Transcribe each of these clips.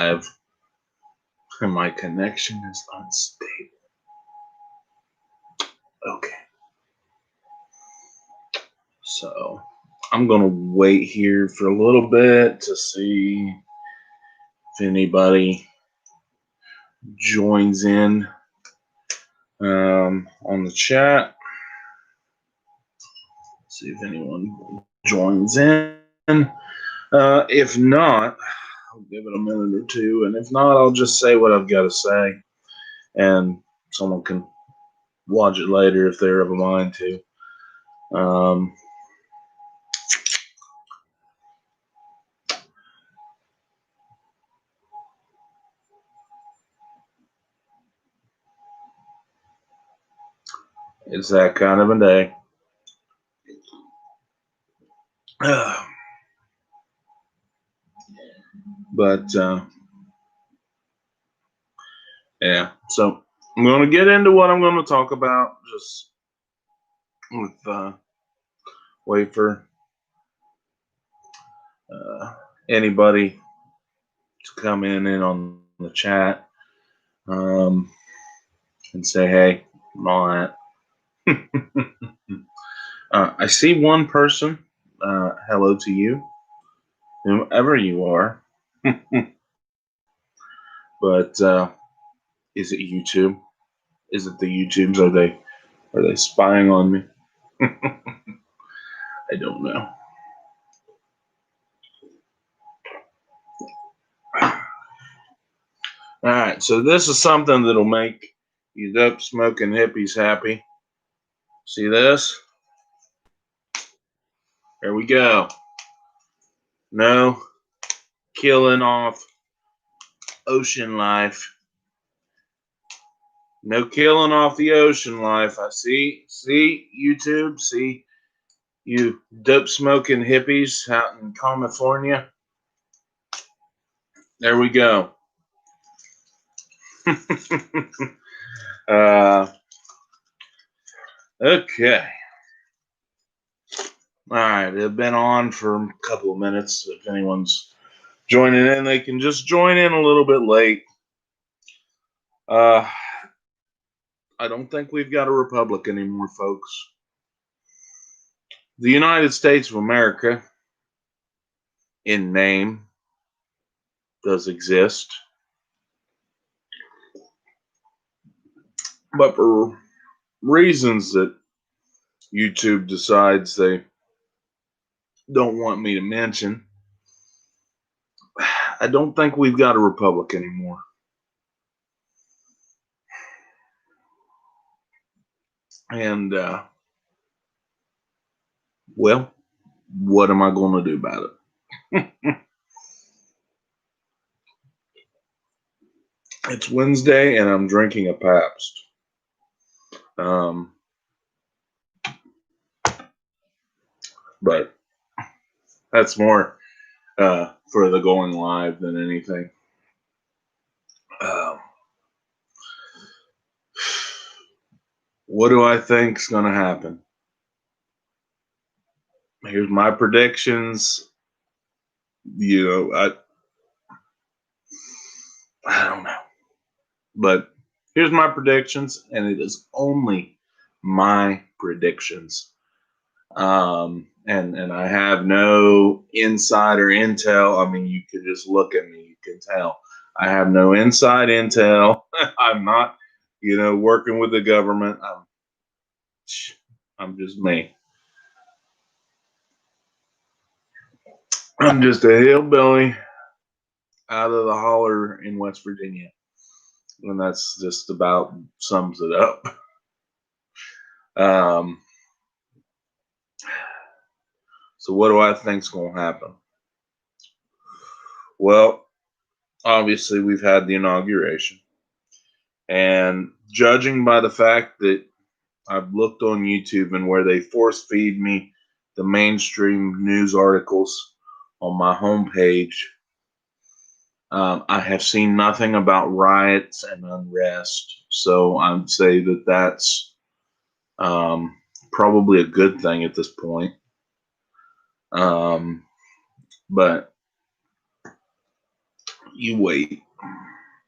and my connection is unstable. Okay. So I'm going to wait here for a little bit to see if anybody joins in on the chat. See if anyone joins in. If not, I'll give it a minute or two. And if not, I'll just say what I've got to say. And someone can watch it later if they're of a mind to. It's that kind of a day. But, yeah. So I'm going to get into what I'm going to talk about. Just with wait for anybody to come in on the chat and say, hey, and all that. I see one person. Hello to you, whomever you are. But is it YouTube? Is it the YouTubes? Are they spying on me? I don't know. All right, so this is something that'll make you dope smoking hippies happy. See this? There we go. No killing off ocean life. No killing off the ocean life. I see YouTube, see you dope smoking hippies out in California. There we go. Okay. All right, they've been on for a couple of minutes. If anyone's joining in, they can just join in a little bit late. I don't think we've got a republic anymore, folks. The United States of America, in name, does exist. But for reasons that YouTube decides they don't want me to mention, I don't think we've got a republic anymore. And, well, what am I going to do about it? It's Wednesday, and I'm drinking a Pabst. But that's more for the going live than anything. What do I think's going to happen? Here's my predictions. You know, I don't know. But here's my predictions, and it is only my predictions. And I have no insider intel. I mean, you could just look at me, you can tell. I have no inside intel. I'm not, working with the government. I'm just me. I'm just a hillbilly out of the holler in West Virginia. And that's just about sums it up. So what do I think's going to happen? Well, obviously we've had the inauguration. And judging by the fact that I've looked on YouTube and where they force feed me the mainstream news articles on my homepage, I have seen nothing about riots and unrest. So I'd say that that's probably a good thing at this point. But, You wait.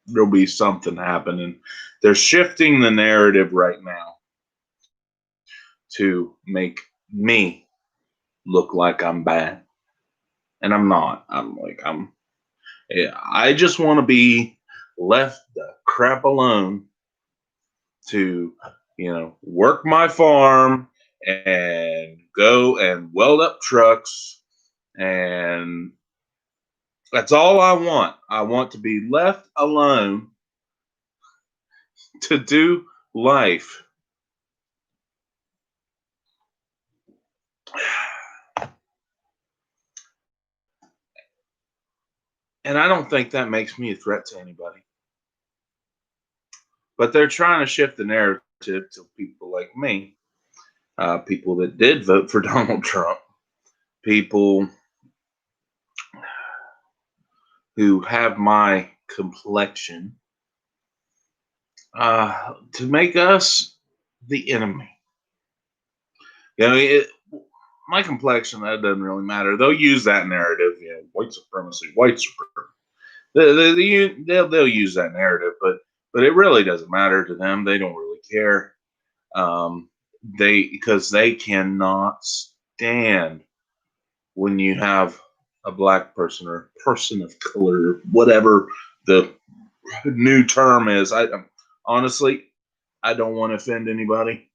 There'll be something happening. They're shifting the narrative right now to make me look like I'm bad. And I'm not. I just want to be left the crap alone to, work my farm and go and weld up trucks. And that's all I want. I want to be left alone to do life. And I don't think that makes me a threat to anybody. But they're trying to shift the narrative to people like me, people that did vote for Donald Trump, people who have my complexion, to make us the enemy. My complexion, that doesn't really matter. They'll use that narrative, white supremacy, white supremacy. They'll use that narrative, but it really doesn't matter to them. They don't really care. Because they cannot stand when you have a black person or person of color, whatever the new term is. Honestly, I don't want to offend anybody.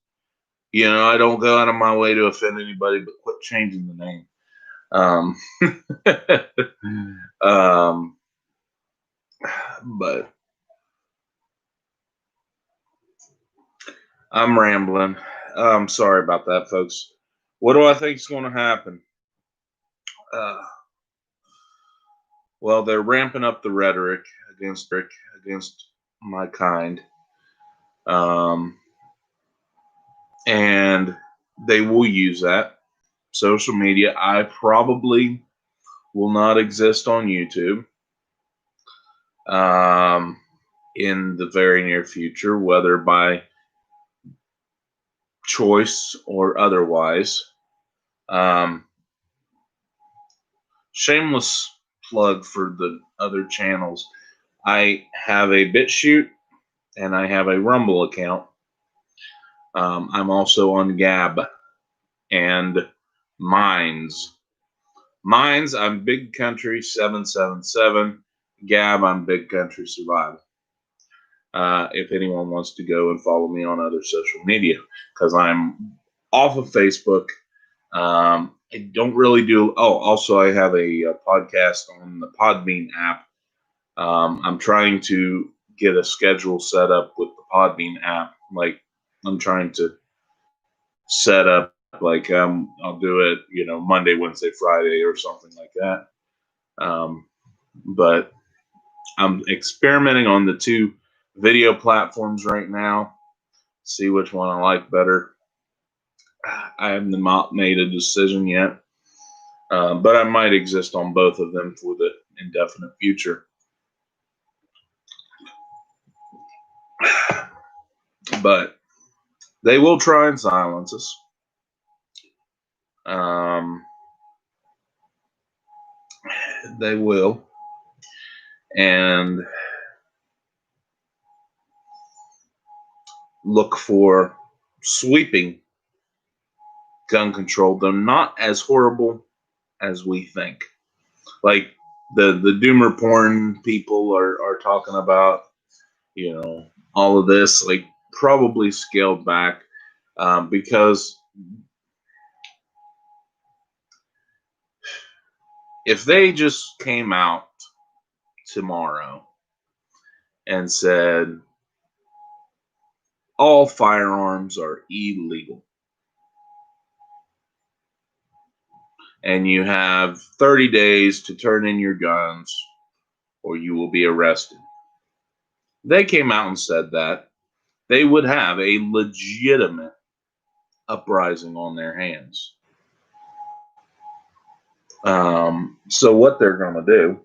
I don't go out of my way to offend anybody, but quit changing the name. But I'm rambling. I'm sorry about that, folks. What do I think is going to happen? Well, they're ramping up the rhetoric against my kind, and they will use that social media. I probably will not exist on YouTube in the very near future, whether by choice or otherwise. Shameless plug for the other channels. I have a BitChute and I have a Rumble account. I'm also on Gab and Minds. Minds, I'm Big Country 777. Gab, I'm Big Country Survival. If anyone wants to go and follow me on other social media, because I'm off of Facebook. I don't really do. Oh, also I have a podcast on the Podbean app. I'm trying to get a schedule set up with the Podbean app. Like I'm trying to set up like I'll do it, Monday, Wednesday, Friday, or something like that. But I'm experimenting on the two video platforms right now. See which one I like better. I haven't not made a decision yet, but I might exist on both of them for the indefinite future. But they will try and silence us. They will. And look for sweeping gun control, though not as horrible as we think. Like the doomer porn people are talking about, all of this, like probably scaled back because if they just came out tomorrow and said all firearms are illegal and you have 30 days to turn in your guns or you will be arrested. They came out and said that, they would have a legitimate uprising on their hands. So what they're going to do,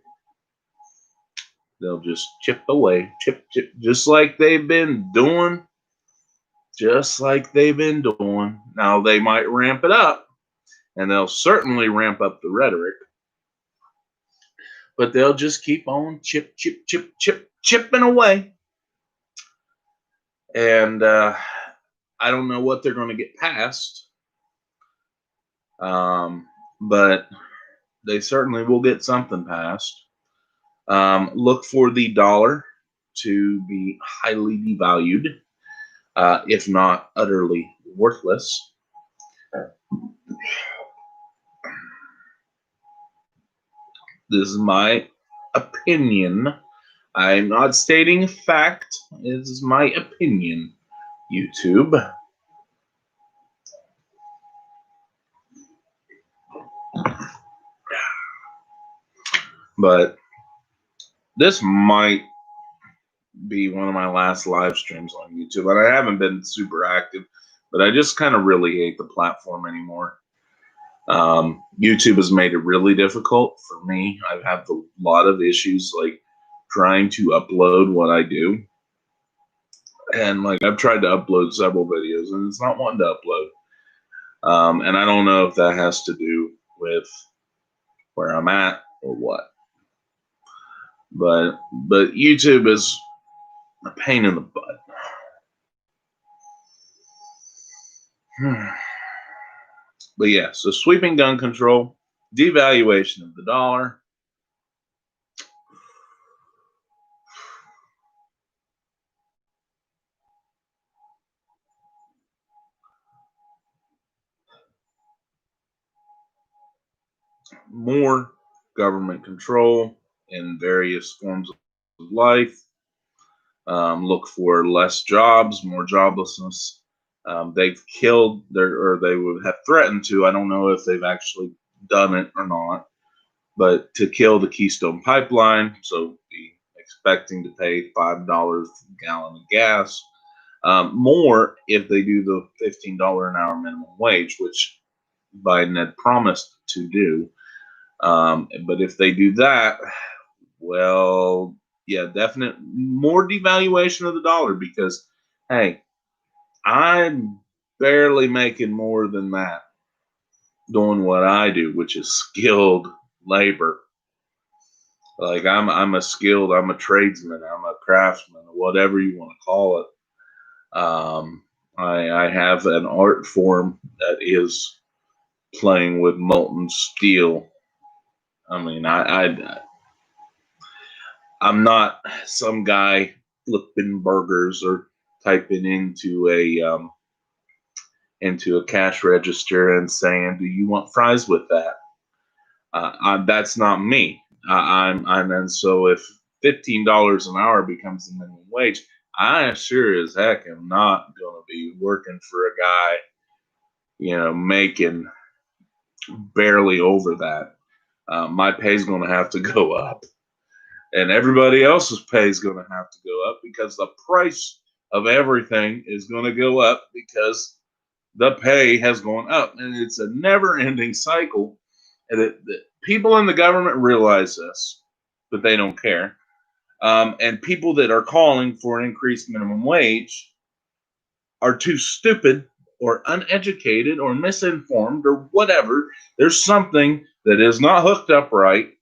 they'll just chip away, chip, just like they've been doing. Now they might ramp it up, and they'll certainly ramp up the rhetoric. but they'll just keep on chipping away. And I don't know what they're going to get past, but they certainly will get something passed. Look for the dollar to be highly devalued, if not utterly worthless. This is my opinion. I'm not stating fact. This is my opinion, YouTube. But this might be one of my last live streams on YouTube. And I haven't been super active, but I just kind of really hate the platform anymore. YouTube has made it really difficult for me. I have a lot of issues like trying to upload what I do. And like I've tried to upload several videos and it's not wanting to upload. And I don't know if that has to do with where I'm at or what. But YouTube is a pain in the butt. But yeah, so sweeping gun control, devaluation of the dollar. More government control in various forms of life. Look for less jobs, more joblessness. They've killed or they would have threatened to. I don't know if they've actually done it or not, but to kill the Keystone Pipeline, so be expecting to pay $5 a gallon of gas. More if they do the $15 an hour minimum wage, which Biden had promised to do. But if they do that, well, yeah, definite more devaluation of the dollar because, hey, I'm barely making more than that doing what I do, which is skilled labor. Like I'm a tradesman, I'm a craftsman, whatever you want to call it. I have an art form that is playing with molten steel. I mean, I'm not some guy flipping burgers or typing into a cash register and saying, "Do you want fries with that?" That's not me. And so if $15 an hour becomes the minimum wage, I sure as heck am not going to be working for a guy, making barely over that. My pay is going to have to go up, and everybody else's pay is going to have to go up because the price of everything is going to go up because the pay has gone up, and it's a never-ending cycle. And people in the government realize this, but they don't care. And people that are calling for an increased minimum wage are too stupid or uneducated or misinformed or whatever. There's something that is not hooked up right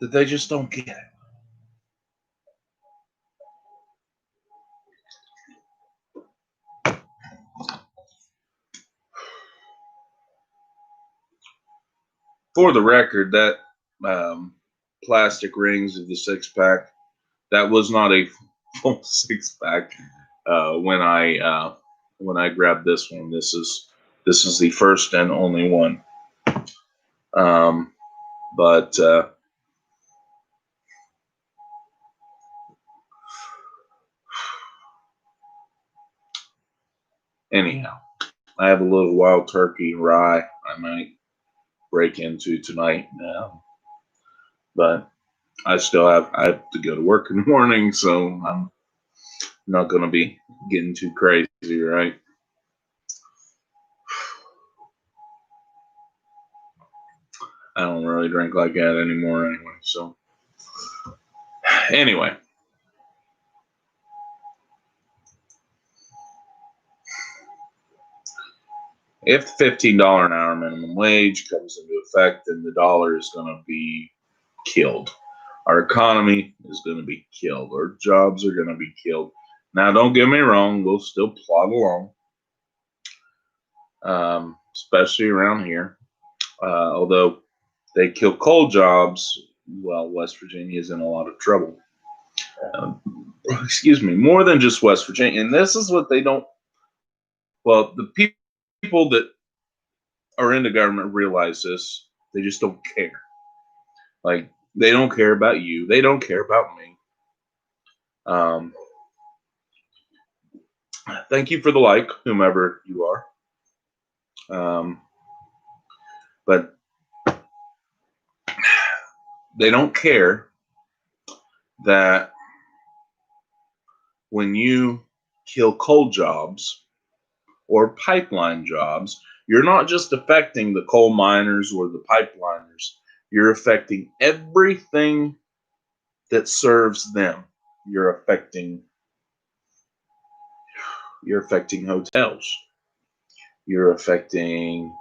that they just don't get. For the record, that plastic rings of the six pack, that was not a full six pack. When I grabbed this one, this is the first and only one. But anyhow, I have a little wild turkey rye I might break into tonight. But I have to go to work in the morning, so I'm not going to be getting too crazy, right? I don't really drink like that anymore anyway. So anyway, If the $15 an hour minimum wage comes into effect, then the dollar is going to be killed. Our economy is going to be killed. Our jobs are going to be killed. Now, don't get me wrong, we'll still plod along, especially around here. Although they kill coal jobs, well, West Virginia is in a lot of trouble. Excuse me, more than just West Virginia. And this is what they don't, well, the people that are in the government realize this. They just don't care. Like, they don't care about you. They don't care about me. Thank you for the like, whomever you are. But they don't care that when you kill coal jobs or pipeline jobs, you're not just affecting the coal miners or the pipeliners. You're affecting everything that serves them. You're affecting hotels. You're affecting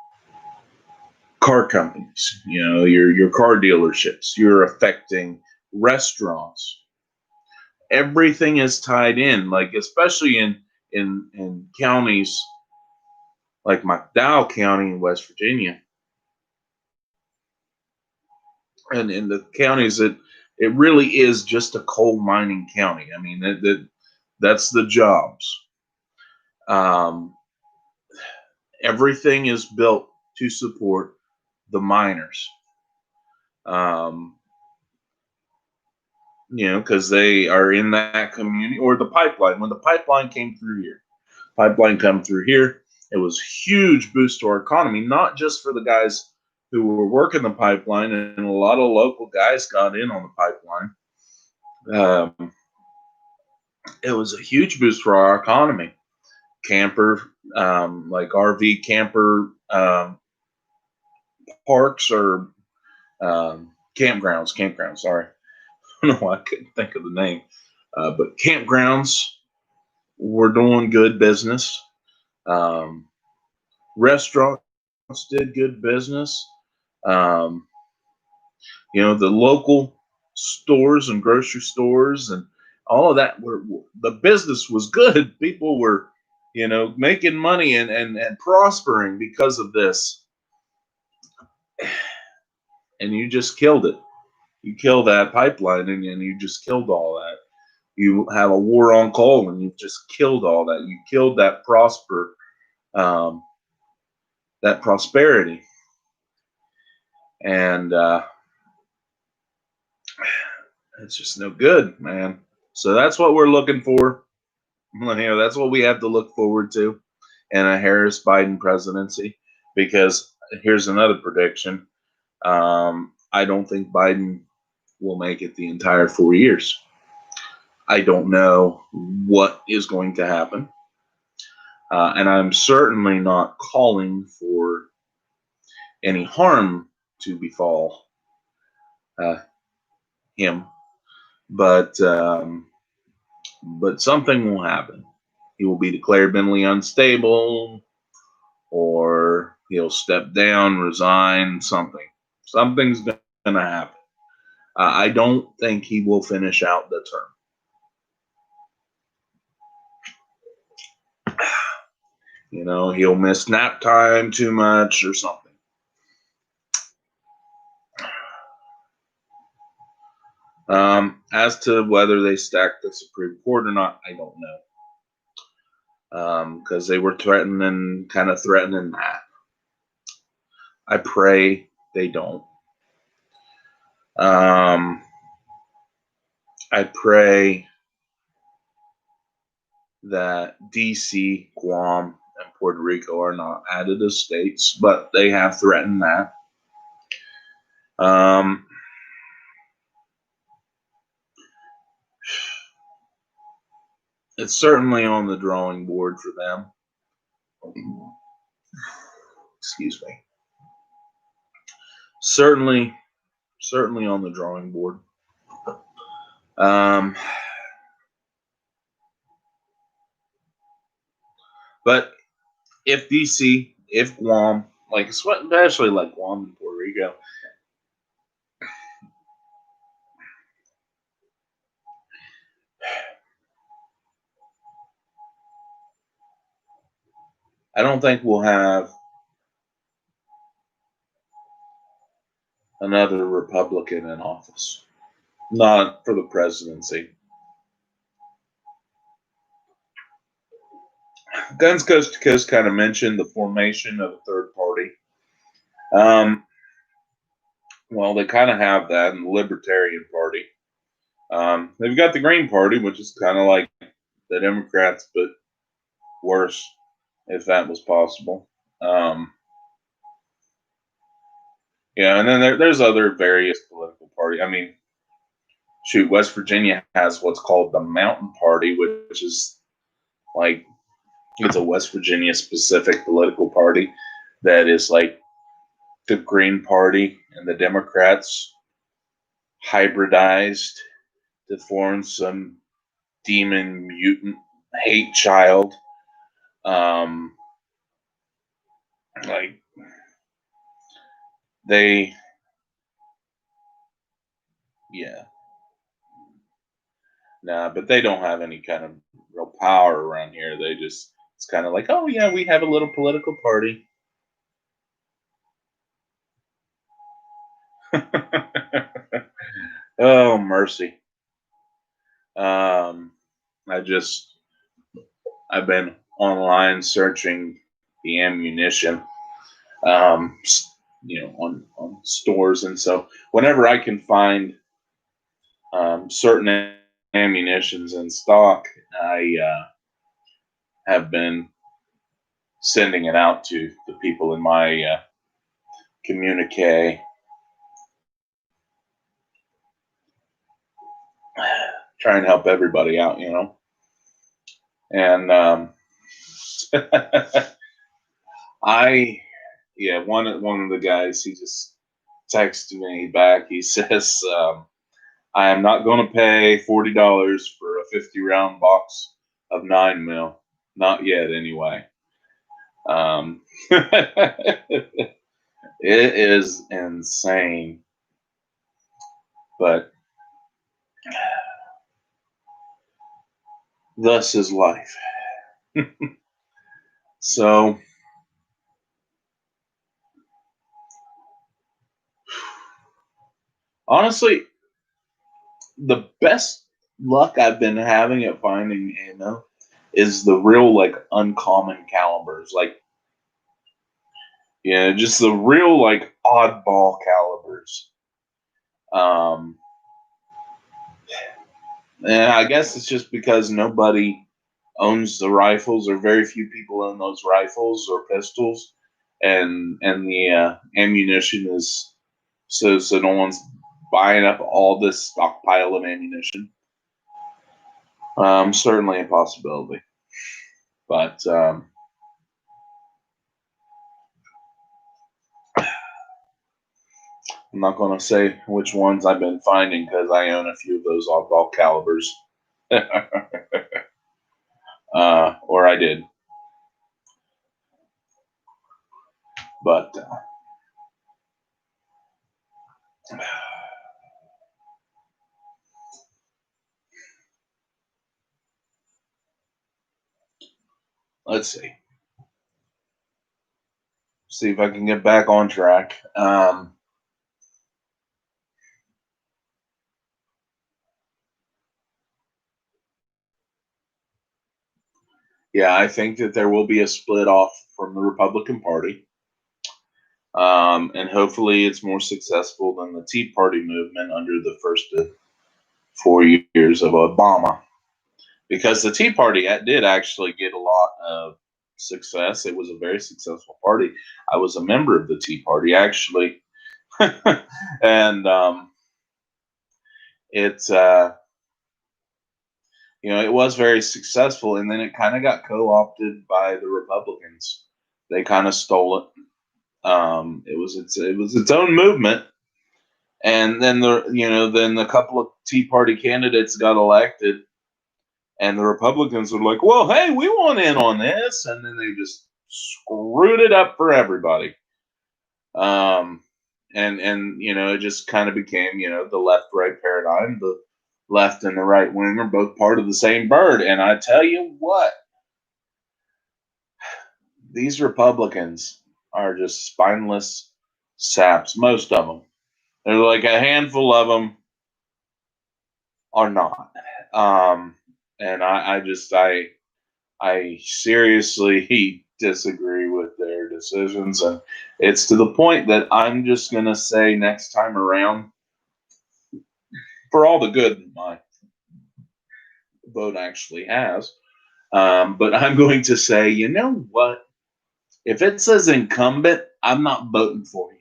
car companies, your car dealerships. You're affecting restaurants. Everything is tied in, like especially in counties like McDowell County in West Virginia, and in the counties that it really is just a coal mining county. I mean, that's the jobs. Um, Everything is built to support the miners. Um, because they are in that community, or the pipeline. When the pipeline came through here, it was a huge boost to our economy, not just for the guys who were working the pipeline, and a lot of local guys got in on the pipeline. It was a huge boost for our economy. Camper, like RV camper parks or campgrounds. Sorry, I don't know why I couldn't think of the name. But campgrounds were doing good business. Um, Restaurants did good business. Um, the local stores and grocery stores and all of that the business was good. People were, making money and prospering because of this. And you just killed it. You killed that pipeline and you just killed all that. You have a war on coal and you just killed all that. You killed um, that prosperity. And it's just no good, man. So that's what we're looking for. That's what we have to look forward to in a Harris Biden presidency. Because here's another prediction. I don't think Biden will make it the entire 4 years. I don't know what is going to happen. And I'm certainly not calling for any harm to befall him. But something will happen. He will be declared mentally unstable, or he'll step down, resign, something. Something's going to happen. I don't think he will finish out the term. He'll miss nap time too much or something. As to whether they stack the Supreme Court or not, I don't know. Because they were threatening that. I pray they don't. I pray that DC, Guam, and Puerto Rico are not added as states, but they have threatened that. It's certainly on the drawing board for them. Excuse me. Certainly on the drawing board. But if DC if Guam, like especially like Guam and Puerto Rico, I don't think we'll have another Republican in office. Not for the presidency. Guns Coast to Coast kind of mentioned the formation of a third party. Um, well, they kind of have that in the Libertarian Party. They've got the Green Party, which is kind of like the Democrats, but worse, if that was possible. Yeah, and then there's other various political parties. I mean, shoot, West Virginia has what's called the Mountain Party, which is like it's a West Virginia specific political party that is like the Green Party and the Democrats hybridized to form some demon mutant hate child. Like they, yeah, nah, but they don't have any kind of real power around here. They just, it's kind of like, oh yeah, we have a little political party. Oh mercy. Um, I just, I've been online searching the ammunition, um, on stores, and so whenever I can find certain ammunitions in stock, I have been sending it out to the people in my communique, try and help everybody out, And I, yeah, one of the guys, he just texted me back. He says, "I am not going to pay $40 for a 50-round box of 9 mil, not yet, anyway." It is insane, but thus is life. So, honestly, the best luck I've been having at finding ammo is the real like uncommon calibers, like yeah, just the real like oddball calibers. Um, and I guess it's just because nobody owns the rifles, or very few people own those rifles or pistols, and the ammunition is so no one's buying up all this stockpile of ammunition. Certainly a possibility, but I'm not going to say which ones I've been finding because I own a few of those oddball calibers, or I did, but let's see if I can get back on track. Yeah, I think that there will be a split off from the Republican Party. And hopefully it's more successful than the Tea Party movement under the first 4 years of Obama. Because the Tea Party did actually get a lot of success. It was a very successful party. I was a member of the Tea Party, actually. And it's, it was very successful. And then it kind of got co opted by the Republicans. They kind of stole it. It was its own movement, and then then a couple of Tea Party candidates got elected, and the Republicans were like, "Well, hey, we want in on this," and then they just screwed it up for everybody. Um, and it just kind of became, the left right paradigm. The left and the right wing are both part of the same bird. And I tell you what, these Republicans are just spineless saps. Most of them. There's like a handful of them are not. And I seriously disagree with their decisions, and it's to the point that I'm just gonna say next time around, for all the good my vote actually has, but I'm going to say, you know what? If it says incumbent, I'm not voting for you.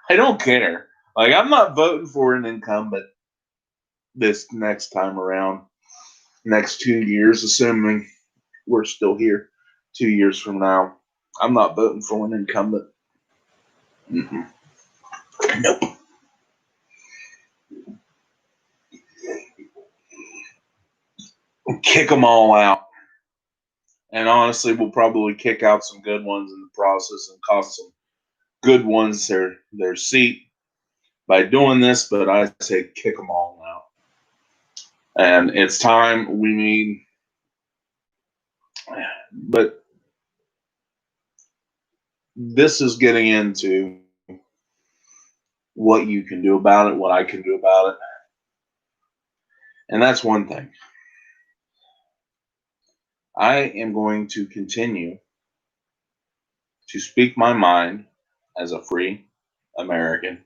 I don't care. Like, I'm not voting for an incumbent this next time around. Next 2 years, assuming we're still here 2 years from now, I'm not voting for an incumbent. Mm-mm. Nope. Kick them all out. And honestly, we'll probably kick out some good ones in the process and cost some good ones their seat by doing this. But I say kick them all out. And it's time we need. But this is getting into what you can do about it, what I can do about it. And that's one thing. I am going to continue to speak my mind as a free American.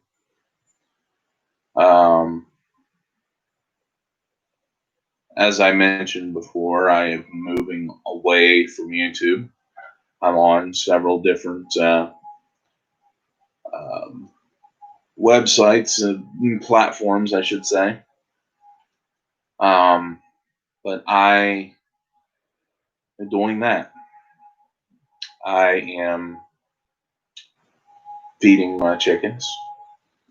As I mentioned before, I am moving away from YouTube. I'm on several different websites and platforms, I should say. But I am doing that. I am feeding my chickens.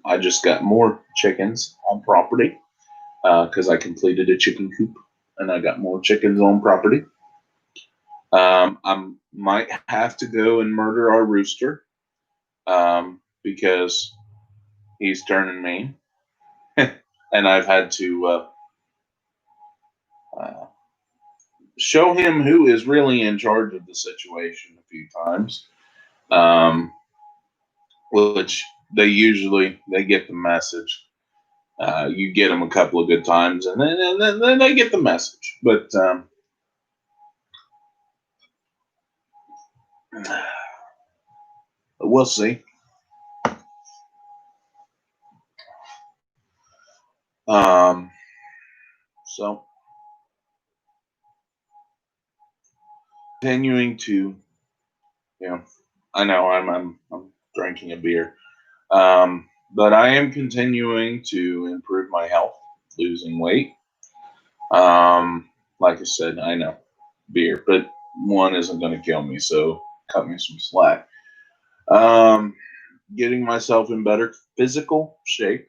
I just got more chickens on property because I completed a chicken coop and I got more chickens on property. I might have to go and murder our rooster because he's turning mean. And I've had to show him who is really in charge of the situation a few times, which they get the message. You get them a couple of good times, and then they get the message. But we'll see. So continuing to, I know I'm drinking a beer, but I am continuing to improve my health, losing weight. Like I said, I know beer, but one isn't going to kill me, so cut me some slack. Getting myself in better physical shape.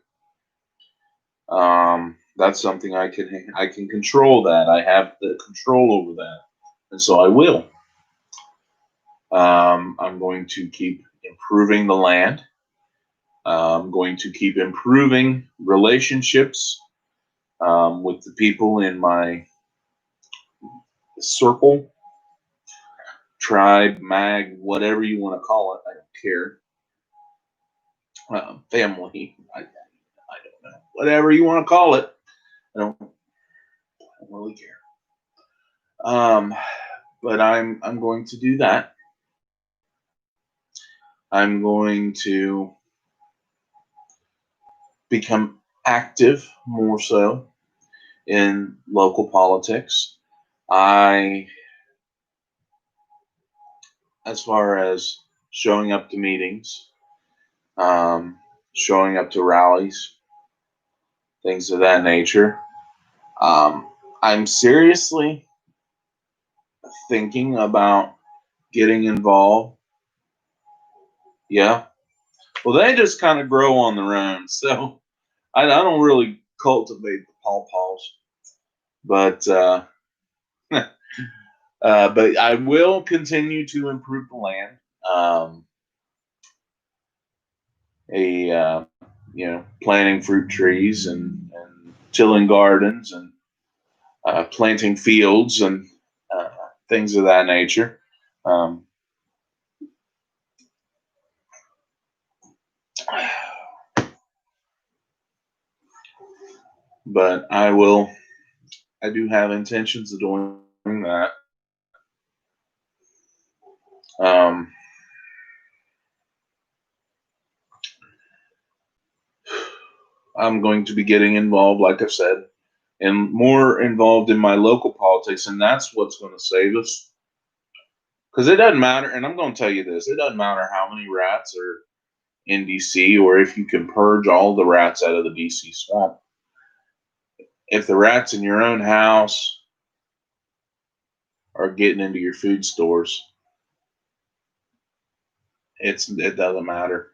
That's something I can control. That I have the control over that, and so I will. I'm going to keep improving the land. I'm going to keep improving relationships with the people in my circle, tribe, mag, whatever you want to call it. I don't care. Family. I don't know. Whatever you want to call it. I don't really care. But I'm going to do that. I'm going to become active more so in local politics. As far as showing up to meetings, showing up to rallies, things of that nature. I'm seriously thinking about getting involved. Yeah. Well, they just kind of grow on their own. So I don't really cultivate the pawpaws. But But I will continue to improve the land. A planting fruit trees and tilling gardens and planting fields and uh, things of that nature. Um, but I do have intentions of doing that. Um, I'm going to be getting involved, like I said, and more involved in my local politics, and that's what's going to save us. Because it doesn't matter, and I'm going to tell you this: it doesn't matter how many rats are in DC, or if you can purge all the rats out of the DC swamp. If the rats in your own house are getting into your food stores, it doesn't matter.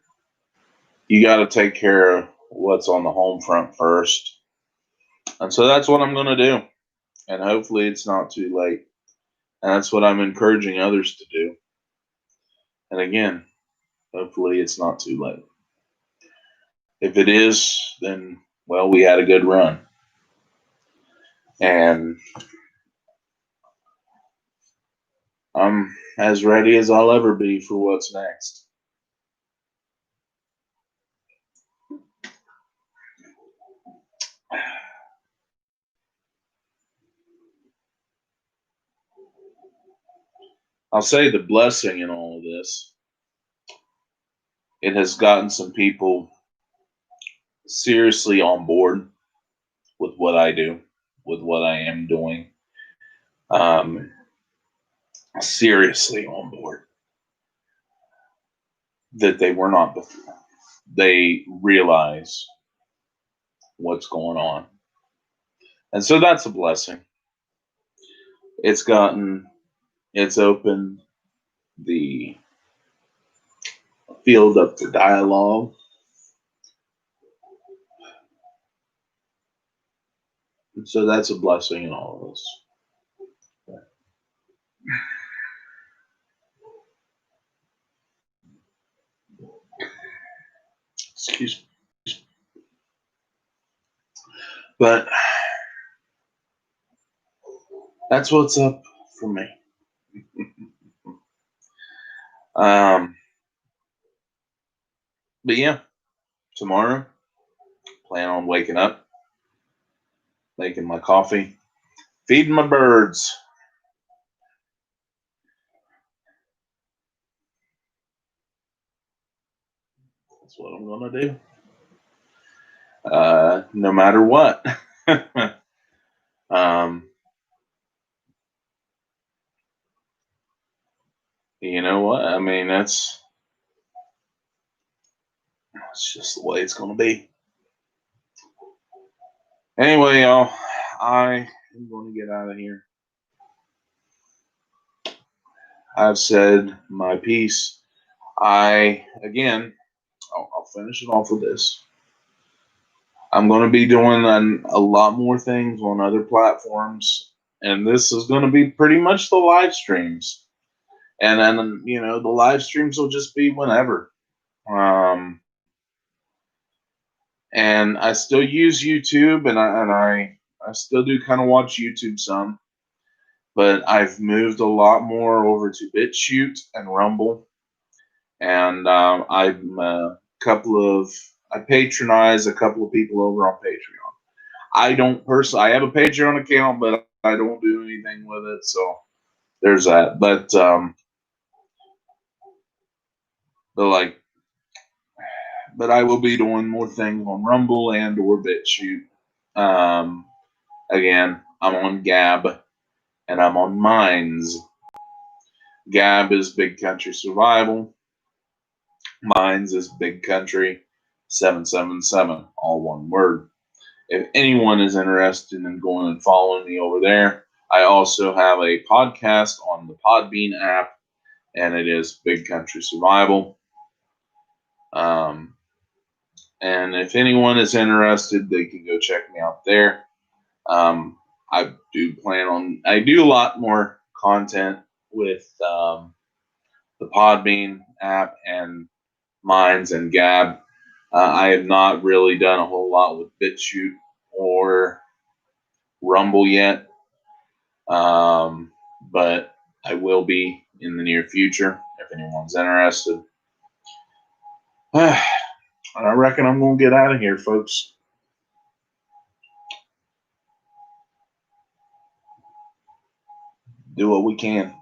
You got to take care of what's on the home front first, and so that's what I'm going to do. And hopefully, it's not too late. And that's what I'm encouraging others to do. And again, hopefully, it's not too late. If it is, then well, we had a good run, and I'm as ready as I'll ever be for what's next. I'll say the blessing in all of this, it has gotten some people seriously on board with what I do, with what I am doing. Um, Seriously on board that they were not before. They realize what's going on. And so that's a blessing. It's gotten, it's opened the field up for dialogue. And so that's a blessing in all of this. Excuse me. But that's what's up for me. Um, but yeah, tomorrow, plan on waking up, making my coffee, feeding my birds. That's what I'm going to do. No matter what. um, you know what? I mean, that's just the way it's going to be. Anyway, y'all, I am going to get out of here. I've said my piece. I'll finish it off with this. I'm going to be doing a lot more things on other platforms, and this is going to be pretty much the live streams. And then, the live streams will just be whenever. And I still use YouTube, and I still do kind of watch YouTube some, but I've moved a lot more over to BitChute and Rumble, and I patronize a couple of people over on Patreon. I don't personally. I have a Patreon account, but I don't do anything with it, so there's that. But I will be doing more things on Rumble and or BitChute. Um, Again, I'm on Gab and I'm on Minds. Gab is Big Country Survival. Minds is Big Country 777, all one word. If anyone is interested in going and following me over there, I also have a podcast on the Podbean app, and it is Big Country Survival. And if anyone is interested, they can go check me out there. I do a lot more content with the Podbean app and Minds and Gab. I have not really done a whole lot with BitChute or Rumble yet, but I will be in the near future if anyone's interested. I reckon I'm going to get out of here, folks. Do what we can.